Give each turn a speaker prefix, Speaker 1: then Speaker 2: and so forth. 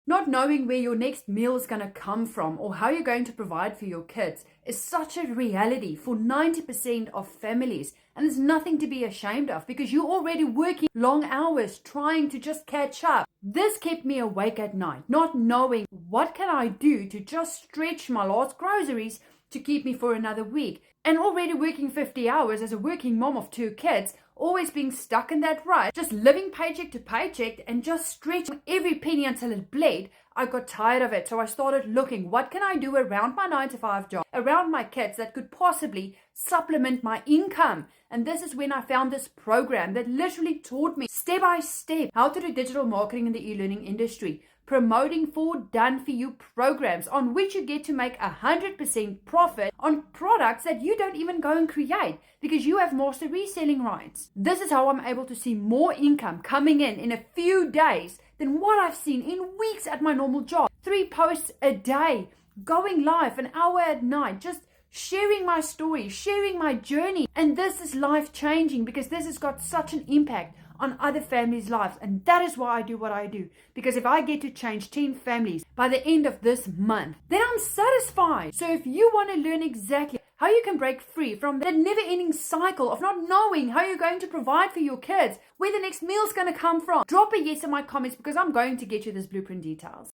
Speaker 1: Not knowing where your next meal is going to come from or how you're going to provide for your kids is such a reality for 90% of families. And there's nothing to be ashamed of because you're already working long hours trying to just catch up. This kept me awake at night, not knowing what can I do to just stretch my last groceries to keep me for another week. And already working 50 hours as a working mom of 2 kids, always being stuck in that rut, just living paycheck to paycheck and just stretching every penny until it bled, I got tired of it. So I started looking, what can I do around my 9-to-5 job, around my kids that could possibly supplement my income? And this is when I found this program that literally taught me step by step how to do digital marketing in the e-learning industry, promoting 4 done-for-you programs on which you get to make 100% profit on products that you don't even go and create because you have master reselling rights. This is how I'm able to see more income coming in a few days than what I've seen in weeks at my normal job. 3 posts a day, going live an hour at night, just sharing my story, sharing my journey. And this is life-changing because this has got such an impact on other families' lives. And that is why I do what I do. Because if I get to change 10 families by the end of this month, then I'm satisfied. So if you want to learn exactly how you can break free from that never-ending cycle of not knowing how you're going to provide for your kids, where the next meal's going to come from, drop a yes in my comments because I'm going to get you this blueprint details.